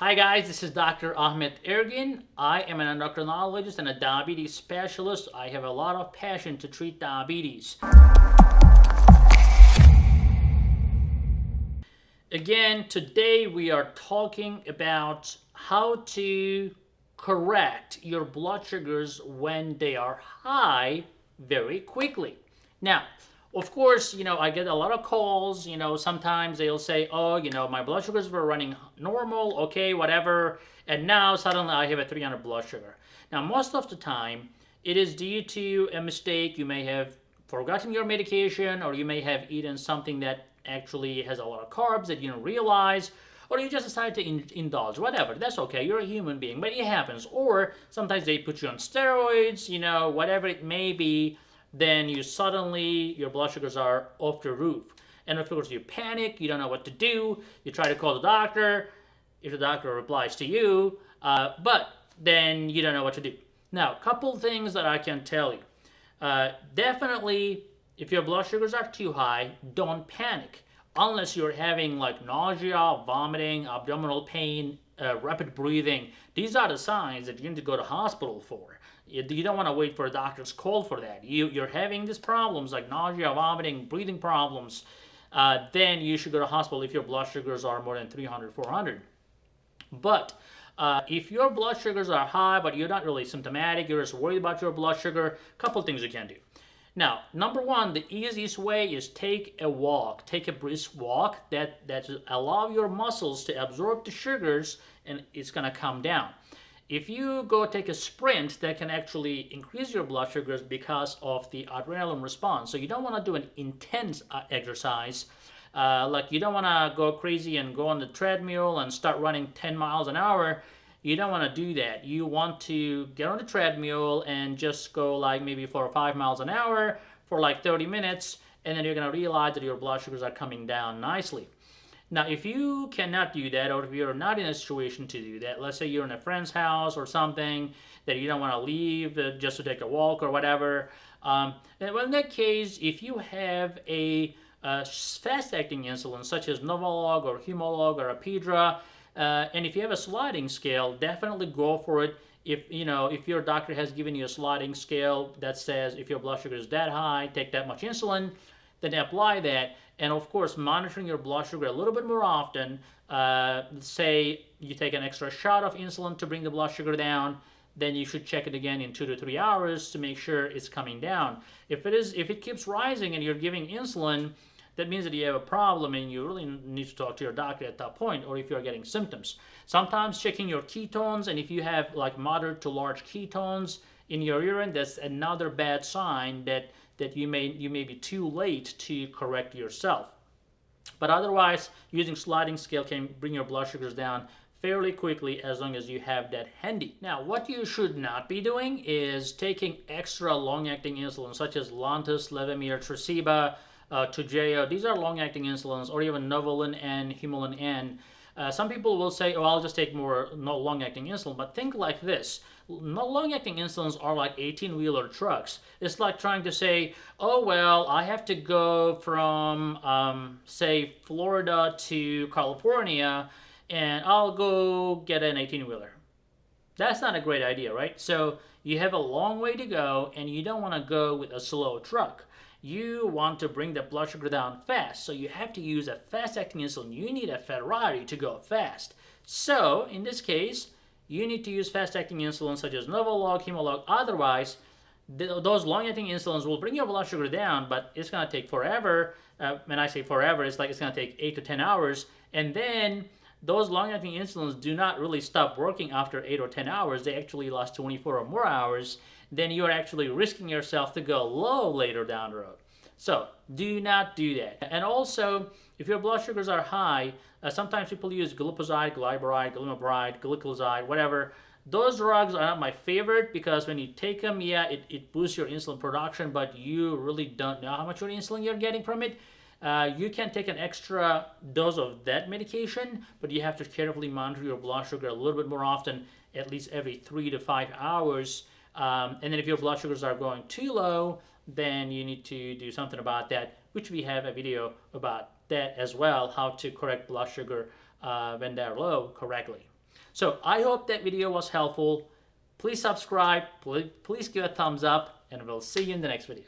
Hi guys, this is Dr. Ahmed Ergin. I am an endocrinologist and a diabetes specialist. I have a lot of passion to treat diabetes. Again, today we are talking about how to correct your blood sugars when they are high very quickly. Now, of course, I get a lot of calls. Sometimes they'll say, oh, my blood sugars were running normal, okay, whatever, and now suddenly I have a 300 blood sugar. Now, most of the time, it is due to a mistake. You may have forgotten your medication, or you may have eaten something that actually has a lot of carbs that you don't realize, or you just decide to indulge, whatever. That's okay. You're a human being, but it happens. Or sometimes they put you on steroids, whatever it may be. Then your blood sugars are off the roof. And of course, you panic. You don't know what to do. You try to call the doctor. If the doctor replies to you, but then you don't know what to do. Now, a couple things that I can tell you. Definitely, if your blood sugars are too high, don't panic. Unless you're having like nausea, vomiting, abdominal pain, rapid breathing. These are the signs that you need to go to hospital for. You don't want to wait for a doctor's call for that. You're having these problems like nausea, vomiting, breathing problems, then you should go to hospital if your blood sugars are more than 300, 400. But if your blood sugars are high, but you're not really symptomatic, you're just worried about your blood sugar, a couple things you can do. Now, number one, the easiest way is take a walk. Take a brisk walk that allow your muscles to absorb the sugars, and it's going to come down. If you go take a sprint, that can actually increase your blood sugars because of the adrenaline response. So you don't want to do an intense exercise. Like you don't want to go crazy and go on the treadmill and start running 10 miles an hour. You don't want to do that. You want to get on the treadmill and just go like maybe 4 or 5 miles an hour for like 30 minutes, and then you're going to realize that your blood sugars are coming down nicely. Now, if you cannot do that, or if you're not in a situation to do that, let's say you're in a friend's house or something that you don't want to leave just to take a walk or whatever, well, in that case, if you have a fast-acting insulin such as Novolog or Humalog or Apidra, and if you have a sliding scale, definitely go for it. If your doctor has given you a sliding scale that says if your blood sugar is that high, take that much insulin, then apply that. And of course, monitoring your blood sugar a little bit more often. Say you take an extra shot of insulin to bring the blood sugar down, then you should check it again in 2 to 3 hours to make sure it's coming down. If it keeps rising and you're giving insulin, that means that you have a problem and you really need to talk to your doctor at that point, or if you're getting symptoms. Sometimes checking your ketones, and if you have like moderate to large ketones in your urine, that's another bad sign that you may be too late to correct yourself. But otherwise, using sliding scale can bring your blood sugars down fairly quickly as long as you have that handy. Now, what you should not be doing is taking extra long-acting insulin such as Lantus, Levemir, Tresiba, Toujeo. These are long-acting insulins, or even Novolin and Humulin N. Some people will say, oh, I'll just take more long-acting insulin, but think like this. Long-acting insulins are like 18-wheeler trucks. It's like trying to say, oh, well, I have to go from, say, Florida to California, and I'll go get an 18-wheeler. That's not a great idea, right? So you have a long way to go, and you don't want to go with a slow truck. You want to bring the blood sugar down fast, so you have to use a fast-acting insulin. You need a Ferrari to go fast. So, in this case, you need to use fast-acting insulin such as Novolog, Humalog. Otherwise, those long-acting insulins will bring your blood sugar down, but it's going to take forever. When I say forever, it's like it's going to take 8 to 10 hours. And then those long-acting insulins do not really stop working after 8 or 10 hours. They actually last 24 or more hours. Then you're actually risking yourself to go low later down the road. So do not do that. And also, if your blood sugars are high, sometimes people use glipizide, glyburide, glimepiride, gliclazide, whatever. Those drugs are not my favorite because when you take them, yeah, it boosts your insulin production, but you really don't know how much insulin you're getting from it. You can take an extra dose of that medication, but you have to carefully monitor your blood sugar a little bit more often, at least every 3 to 5 hours. And then if your blood sugars are going too low, then you need to do something about that, which we have a video about that as well, how to correct blood sugar when they're low correctly. So I hope that video was helpful. Please subscribe, please give a thumbs up, and we'll see you in the next video.